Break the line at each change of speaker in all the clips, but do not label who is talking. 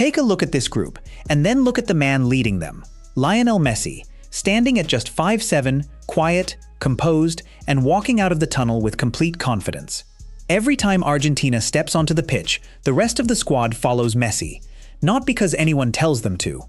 Take a look at this group, and then look at the man leading them, Lionel Messi, standing at just 5'7", quiet, composed, and walking out of the tunnel with complete confidence. Every time Argentina steps onto the pitch, the rest of the squad follows Messi, not because anyone tells them to.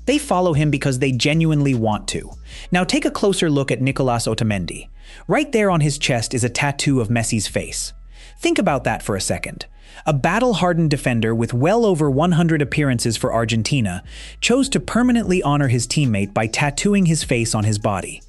They follow him because they genuinely want to. Now take a closer look at Nicolas Otamendi. Right there on his chest is a tattoo of Messi's face. Think about that for a second. A battle-hardened defender with well over 100 appearances for Argentina chose to permanently honor his teammate by tattooing his face on his body.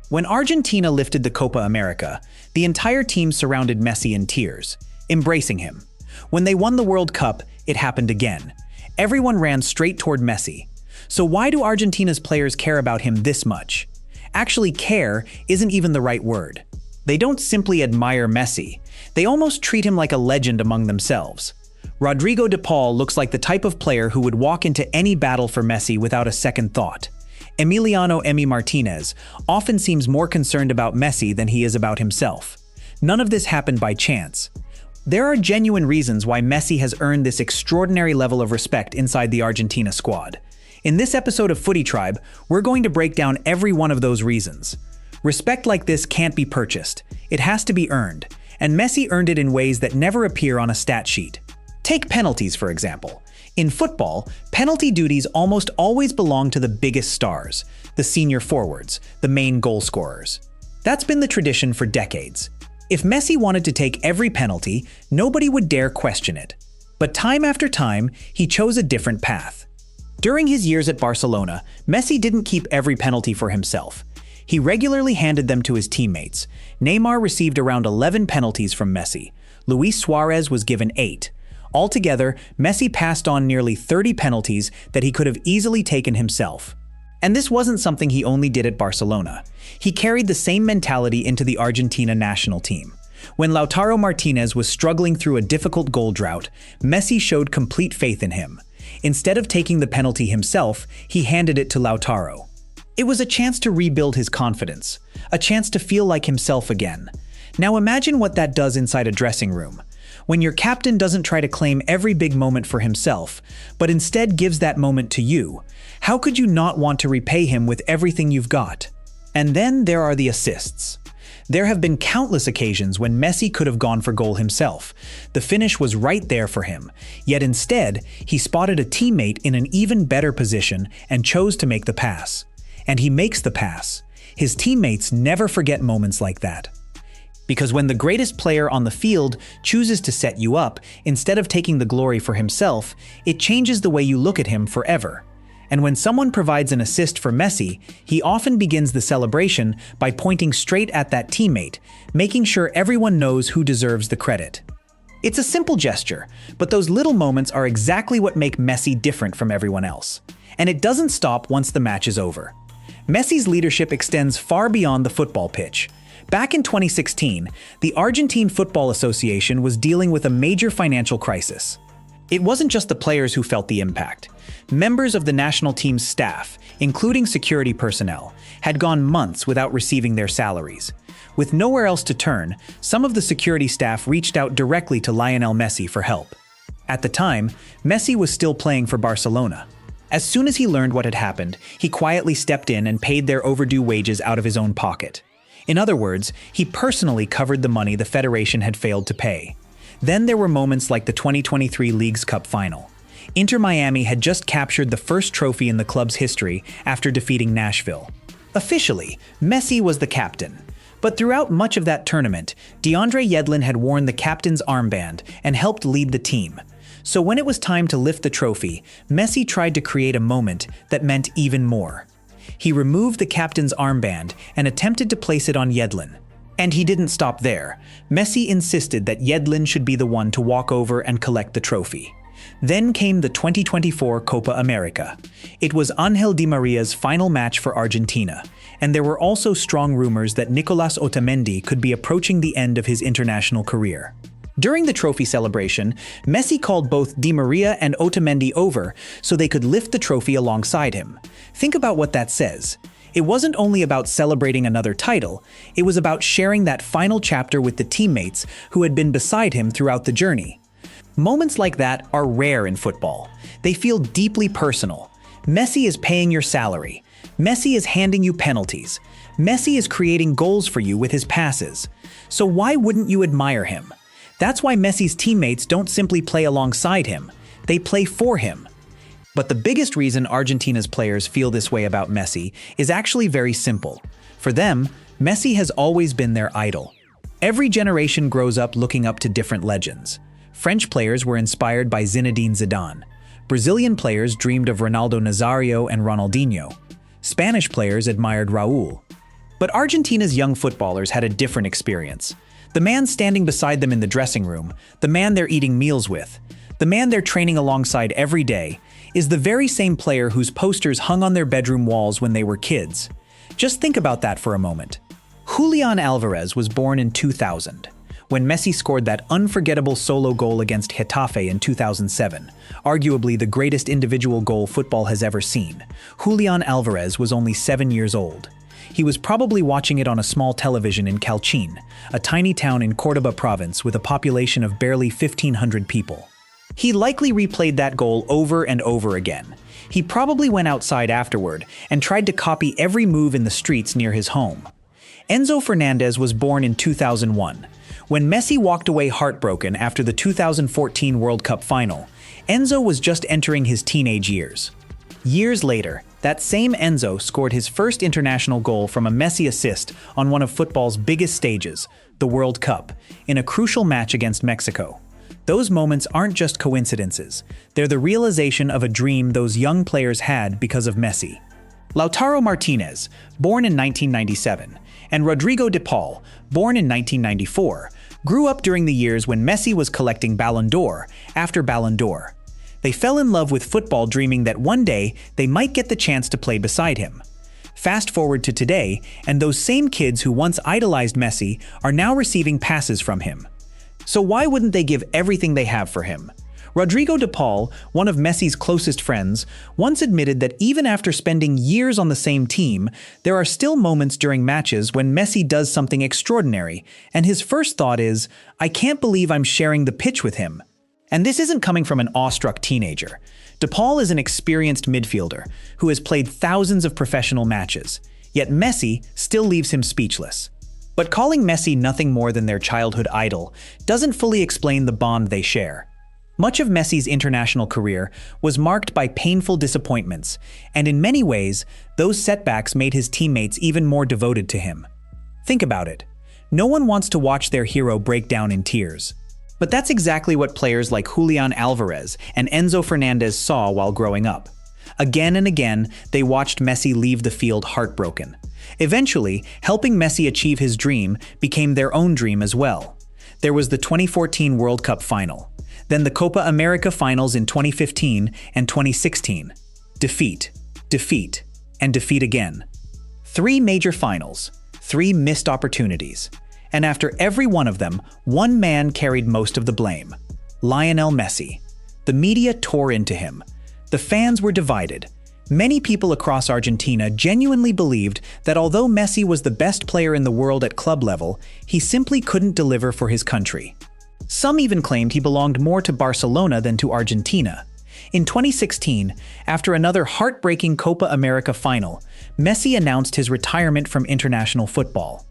When Argentina lifted the Copa America, the entire team surrounded Messi in tears, embracing him. When they won the World Cup, it happened again. Everyone ran straight toward Messi. So why do Argentina's players care about him this much? Actually, care isn't even the right word. They don't simply admire Messi. They almost treat him like a legend among themselves. Rodrigo De Paul looks like the type of player who would walk into any battle for Messi without a second thought. Emiliano Martínez often seems more concerned about Messi than he is about himself. None of this happened by chance. There are genuine reasons why Messi has earned this extraordinary level of respect inside the Argentina squad. In this episode of Footy Tribe, we're going to break down every one of those reasons. Respect like this can't be purchased. It has to be earned, and Messi earned it in ways that never appear on a stat sheet. Take penalties, for example. In football, penalty duties almost always belong to the biggest stars, the senior forwards, the main goal scorers. That's been the tradition for decades. If Messi wanted to take every penalty, nobody would dare question it. But time after time, he chose a different path. During his years at Barcelona, Messi didn't keep every penalty for himself. He regularly handed them to his teammates. Neymar received around 11 penalties from Messi. Luis Suarez was given 8. Altogether, Messi passed on nearly 30 penalties that he could have easily taken himself. And this wasn't something he only did at Barcelona. He carried the same mentality into the Argentina national team. When Lautaro Martínez was struggling through a difficult goal drought, Messi showed complete faith in him. Instead of taking the penalty himself, he handed it to Lautaro. It was a chance to rebuild his confidence, a chance to feel like himself again. Now imagine what that does inside a dressing room. When your captain doesn't try to claim every big moment for himself, but instead gives that moment to you, how could you not want to repay him with everything you've got? And then there are the assists. There have been countless occasions when Messi could have gone for goal himself. The finish was right there for him, yet instead, he spotted a teammate in an even better position and chose to make the pass. And he makes the pass. His teammates never forget moments like that. Because when the greatest player on the field chooses to set you up, instead of taking the glory for himself, it changes the way you look at him forever. And when someone provides an assist for Messi, he often begins the celebration by pointing straight at that teammate, making sure everyone knows who deserves the credit. It's a simple gesture, but those little moments are exactly what make Messi different from everyone else. And it doesn't stop once the match is over. Messi's leadership extends far beyond the football pitch. Back in 2016, the Argentine Football Association was dealing with a major financial crisis. It wasn't just the players who felt the impact. Members of the national team's staff, including security personnel, had gone months without receiving their salaries. With nowhere else to turn, some of the security staff reached out directly to Lionel Messi for help. At the time, Messi was still playing for Barcelona. As soon as he learned what had happened, he quietly stepped in and paid their overdue wages out of his own pocket. In other words, he personally covered the money the federation had failed to pay. Then there were moments like the 2023 Leagues Cup final. Inter Miami had just captured the first trophy in the club's history after defeating Nashville. Officially, Messi was the captain. But throughout much of that tournament, DeAndre Yedlin had worn the captain's armband and helped lead the team. So when it was time to lift the trophy, Messi tried to create a moment that meant even more. He removed the captain's armband and attempted to place it on Yedlin. And he didn't stop there. Messi insisted that Yedlin should be the one to walk over and collect the trophy. Then came the 2024 Copa America. It was Ángel Di Maria's final match for Argentina, and there were also strong rumors that Nicolas Otamendi could be approaching the end of his international career. During the trophy celebration, Messi called both Di Maria and Otamendi over so they could lift the trophy alongside him. Think about what that says. It wasn't only about celebrating another title, it was about sharing that final chapter with the teammates who had been beside him throughout the journey. Moments like that are rare in football. They feel deeply personal. Messi is paying your salary. Messi is handing you penalties. Messi is creating goals for you with his passes. So why wouldn't you admire him? That's why Messi's teammates don't simply play alongside him. They play for him. But the biggest reason Argentina's players feel this way about Messi is actually very simple. For them, Messi has always been their idol. Every generation grows up looking up to different legends. French players were inspired by Zinedine Zidane. Brazilian players dreamed of Ronaldo Nazario and Ronaldinho. Spanish players admired Raúl. But Argentina's young footballers had a different experience. The man standing beside them in the dressing room, the man they're eating meals with, the man they're training alongside every day, is the very same player whose posters hung on their bedroom walls when they were kids. Just think about that for a moment. Julián Álvarez was born in 2000, when Messi scored that unforgettable solo goal against Getafe in 2007, arguably the greatest individual goal football has ever seen. Julián Álvarez was only 7 years old. He was probably watching it on a small television in Calcín, a tiny town in Córdoba province with a population of barely 1,500 people. He likely replayed that goal over and over again. He probably went outside afterward and tried to copy every move in the streets near his home. Enzo Fernández was born in 2001. When Messi walked away heartbroken after the 2014 World Cup final, Enzo was just entering his teenage years. Years later, that same Enzo scored his first international goal from a Messi assist on one of football's biggest stages, the World Cup, in a crucial match against Mexico. Those moments aren't just coincidences. They're the realization of a dream those young players had because of Messi. Lautaro Martínez, born in 1997, and Rodrigo De Paul, born in 1994, grew up during the years when Messi was collecting Ballon d'Or after Ballon d'Or. They fell in love with football dreaming that one day they might get the chance to play beside him. Fast forward to today, and those same kids who once idolized Messi are now receiving passes from him. So why wouldn't they give everything they have for him? Rodrigo De Paul, one of Messi's closest friends, once admitted that even after spending years on the same team, there are still moments during matches when Messi does something extraordinary, and his first thought is, "I can't believe I'm sharing the pitch with him." And this isn't coming from an awestruck teenager. De Paul is an experienced midfielder who has played thousands of professional matches, yet Messi still leaves him speechless. But calling Messi nothing more than their childhood idol doesn't fully explain the bond they share. Much of Messi's international career was marked by painful disappointments, and in many ways, those setbacks made his teammates even more devoted to him. Think about it. No one wants to watch their hero break down in tears. But that's exactly what players like Julián Álvarez and Enzo Fernández saw while growing up. Again and again, they watched Messi leave the field heartbroken. Eventually, helping Messi achieve his dream became their own dream as well. There was the 2014 World Cup final, then the Copa America finals in 2015 and 2016. Defeat, defeat, and defeat again. 3 major finals, 3 missed opportunities. And after every one of them, one man carried most of the blame: Lionel Messi. The media tore into him. The fans were divided. Many people across Argentina genuinely believed that although Messi was the best player in the world at club level, he simply couldn't deliver for his country. Some even claimed he belonged more to Barcelona than to Argentina. In 2016, after another heartbreaking Copa America final, Messi announced his retirement from international football.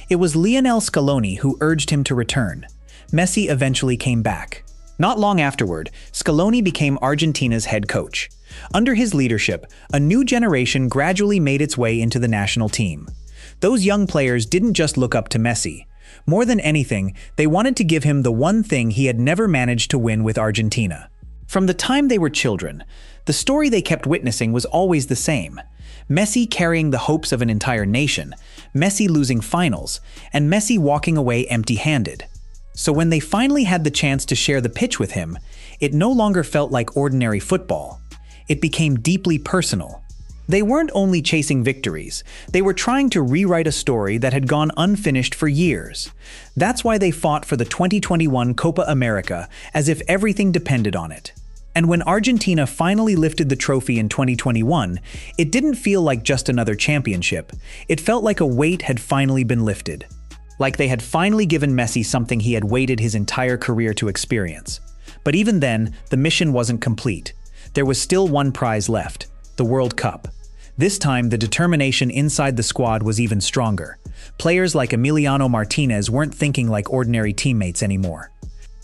It was Lionel Scaloni who urged him to return. Messi eventually came back. Not long afterward, Scaloni became Argentina's head coach. Under his leadership, a new generation gradually made its way into the national team. Those young players didn't just look up to Messi. More than anything, they wanted to give him the one thing he had never managed to win with Argentina. From the time they were children, the story they kept witnessing was always the same. Messi carrying the hopes of an entire nation, Messi losing finals, and Messi walking away empty-handed. So when they finally had the chance to share the pitch with him, it no longer felt like ordinary football. It became deeply personal. They weren't only chasing victories, they were trying to rewrite a story that had gone unfinished for years. That's why they fought for the 2021 Copa America as if everything depended on it. And when Argentina finally lifted the trophy in 2021, it didn't feel like just another championship. It felt like a weight had finally been lifted. Like they had finally given Messi something he had waited his entire career to experience. But even then, the mission wasn't complete. there was still one prize left: the World Cup. This time, the determination inside the squad was even stronger. Players like Emiliano Martínez weren't thinking like ordinary teammates anymore.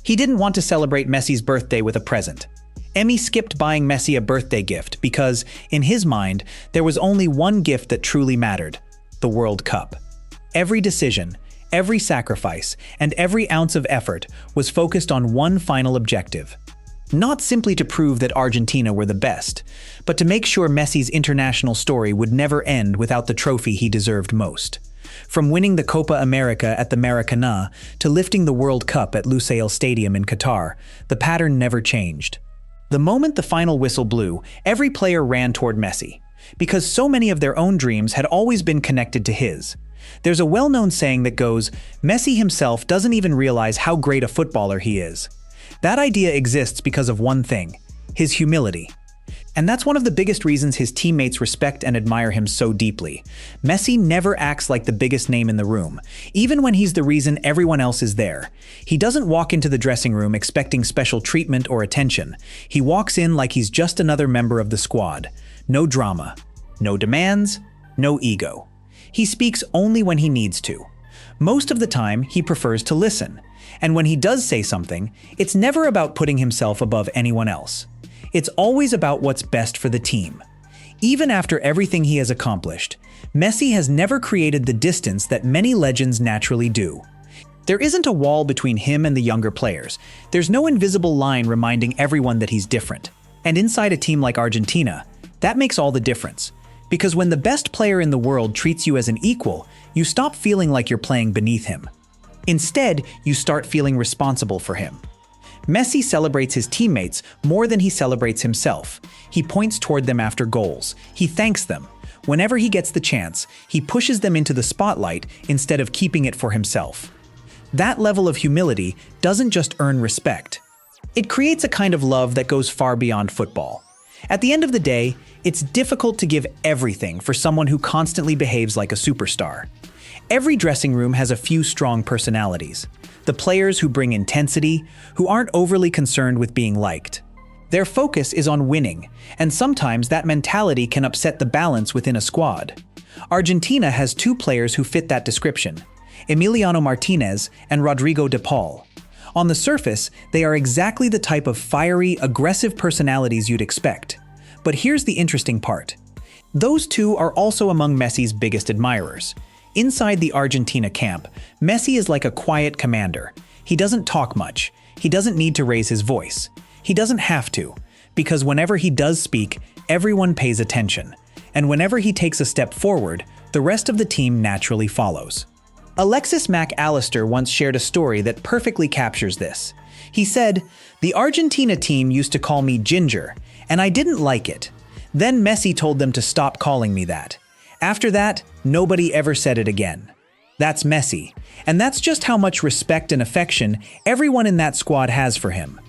He didn't want to celebrate Messi's birthday with a present. Emi skipped buying Messi a birthday gift because, in his mind, there was only one gift that truly mattered: the World Cup. Every decision, every sacrifice, and every ounce of effort was focused on one final objective. Not simply to prove that Argentina were the best, but to make sure Messi's international story would never end without the trophy he deserved most. From winning the Copa America at the Maracanã to lifting the World Cup at Lusail Stadium in Qatar, the pattern never changed. The moment the final whistle blew, every player ran toward Messi, because so many of their own dreams had always been connected to his. There's a well-known saying that goes, "Messi himself doesn't even realize how great a footballer he is." That idea exists because of one thing: his humility. And that's one of the biggest reasons his teammates respect and admire him so deeply. Messi never acts like the biggest name in the room, even when he's the reason everyone else is there. He doesn't walk into the dressing room expecting special treatment or attention. He walks in like he's just another member of the squad. No drama, no demands, no ego. He speaks only when he needs to. Most of the time, he prefers to listen. And when he does say something, it's never about putting himself above anyone else. It's always about what's best for the team. Even after everything he has accomplished, Messi has never created the distance that many legends naturally do. There isn't a wall between him and the younger players. There's no invisible line reminding everyone that he's different. And inside a team like Argentina, that makes all the difference. Because when the best player in the world treats you as an equal, you stop feeling like you're playing beneath him. Instead, you start feeling responsible for him. Messi celebrates his teammates more than he celebrates himself. He points toward them after goals. He thanks them. Whenever he gets the chance, he pushes them into the spotlight instead of keeping it for himself. That level of humility doesn't just earn respect. It creates a kind of love that goes far beyond football. At the end of the day, it's difficult to give everything for someone who constantly behaves like a superstar. Every dressing room has a few strong personalities. The players who bring intensity, who aren't overly concerned with being liked. Their focus is on winning, and sometimes that mentality can upset the balance within a squad. Argentina has two players who fit that description: Emiliano Martínez and Rodrigo De Paul. On the surface, they are exactly the type of fiery, aggressive personalities you'd expect. But here's the interesting part. Those two are also among Messi's biggest admirers. Inside the Argentina camp, Messi is like a quiet commander. He doesn't talk much. He doesn't need to raise his voice. He doesn't have to, because whenever he does speak, everyone pays attention. And whenever he takes a step forward, the rest of the team naturally follows. Alexis Mac Allister once shared a story that perfectly captures this. He said, "The Argentina team used to call me Ginger, and I didn't like it. Then Messi told them to stop calling me that. After that, nobody ever said it again." That's Messi, and that's just how much respect and affection everyone in that squad has for him.